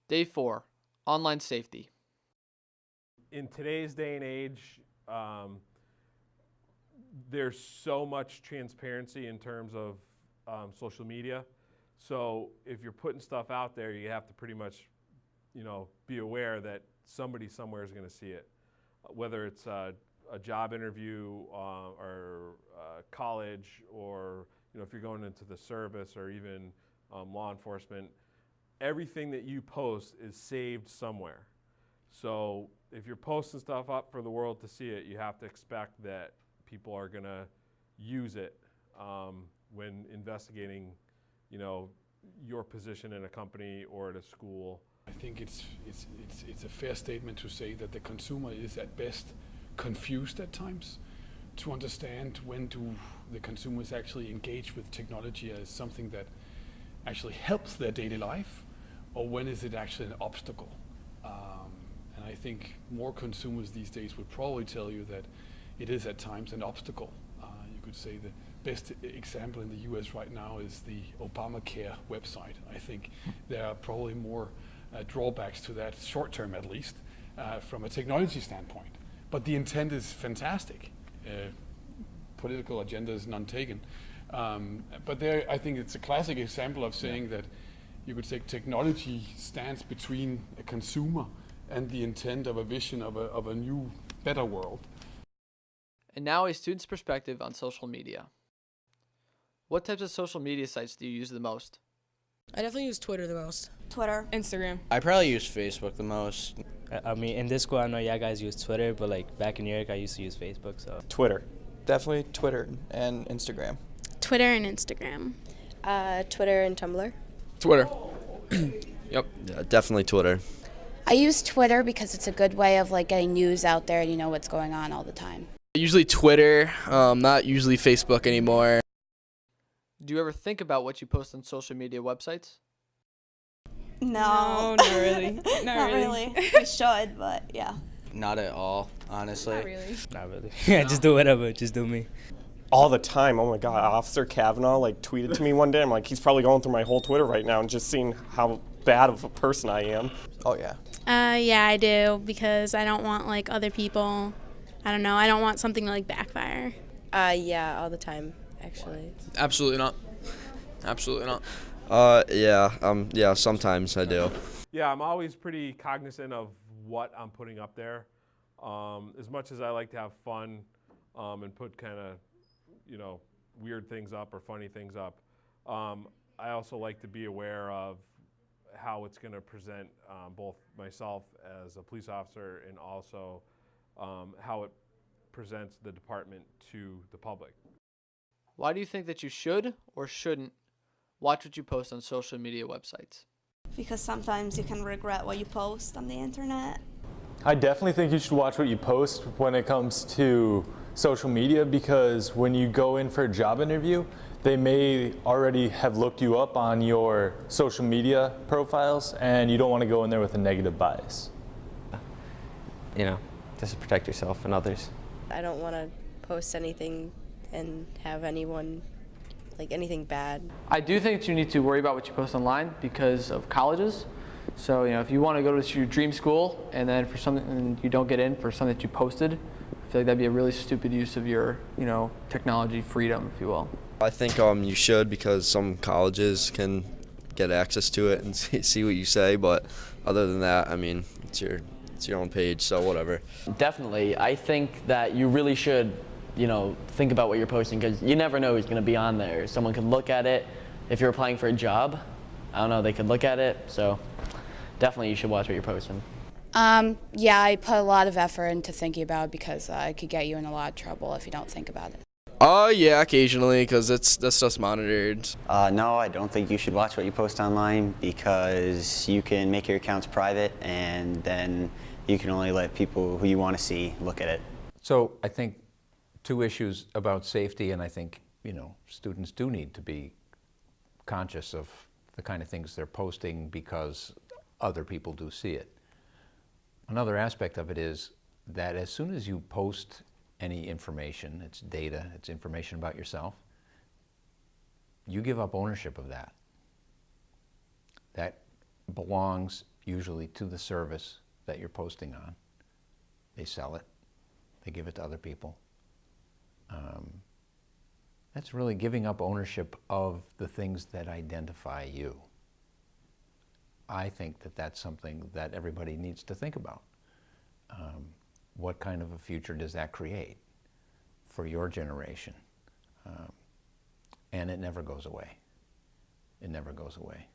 Day 4, online safety. In today's day and age, there's so much transparency in terms of social media. So if you're putting stuff out there, you have to pretty much, be aware that somebody somewhere is going to see it. Whether it's a job interview or college, or if you're going into the service or even law enforcement, everything that you post is saved somewhere. So if you're posting stuff up for the world to see it, you have to expect that people are going to use it when investigating, your position in a company or at a school. I think it's a fair statement to say that the consumer is at best confused at times to understand when do the consumers actually engage with technology as something that actually helps their daily life, or when is it actually an obstacle. And I think more consumers these days would probably tell you that it is at times an obstacle. You could say the best example in the US right now is the Obamacare website. I think there are probably more drawbacks to that, short term at least, from a technology standpoint. But the intent is fantastic. Political agenda is none taken. But there, I think it's a classic example of saying that you could say technology stands between a consumer and the intent of a vision of a new, better world. And now a student's perspective on social media. What types of social media sites do you use the most? I definitely use Twitter the most. Twitter. Instagram. I probably use Facebook the most. I mean, in this school, I know guys use Twitter, but back in New York, I used to use Facebook, so. Twitter. Definitely Twitter and Instagram. Twitter and Instagram. Twitter and Tumblr. Twitter. Yep. Yeah, definitely Twitter. I use Twitter because it's a good way of getting news out there and you know what's going on all the time. Usually Twitter, not usually Facebook anymore. Do you ever think about what you post on social media websites? No, not really. Not really. We should, but yeah. Not at all, honestly. Not really. Not really. Yeah, just do whatever. Just do me. All the time. Oh my God, Officer Kavanaugh tweeted to me one day. I'm like, he's probably going through my whole Twitter right now and just seeing how bad of a person I am. Oh yeah. Yeah, I do, because I don't want other people. I don't know. I don't want something to backfire. Yeah, all the time, actually. Absolutely not. Absolutely not. Yeah, sometimes I do. Yeah, I'm always pretty cognizant of what I'm putting up there. As much as I like to have fun and put kind of, weird things up or funny things up, I also like to be aware of how it's going to present both myself as a police officer and also how it presents the department to the public. Why do you think that you should or shouldn't watch what you post on social media websites? Because sometimes you can regret what you post on the internet. I definitely think you should watch what you post when it comes to social media, because when you go in for a job interview, they may already have looked you up on your social media profiles, and you don't want to go in there with a negative bias. Just to protect yourself and others. I don't want to post anything and have anyone, anything bad. I do think that you need to worry about what you post online because of colleges. So, if you want to go to your dream school and then for something you don't get in for something that you posted, I feel like that'd be a really stupid use of your, technology freedom, if you will. I think you should, because some colleges can get access to it and see what you say, but other than that, I mean, it's your own page, so whatever. Definitely. I think that you really should, think about what you're posting, because you never know who's going to be on there. Someone could look at it. If you're applying for a job, I don't know, they could look at it. So definitely you should watch what you're posting. Yeah, I put a lot of effort into thinking about it because it could get you in a lot of trouble if you don't think about it. Yeah, occasionally, because that's just monitored. No, I don't think you should watch what you post online, because you can make your accounts private and then you can only let people who you want to see look at it. So I think two issues about safety, and I think, students do need to be conscious of the kind of things they're posting because other people do see it. Another aspect of it is that as soon as you post any information, it's data, it's information about yourself, you give up ownership of that. That belongs usually to the service that you're posting on. They sell it. They give it to other people. That's really giving up ownership of the things that identify you. I think that that's something that everybody needs to think about. What kind of a future does that create for your generation? And it never goes away. It never goes away.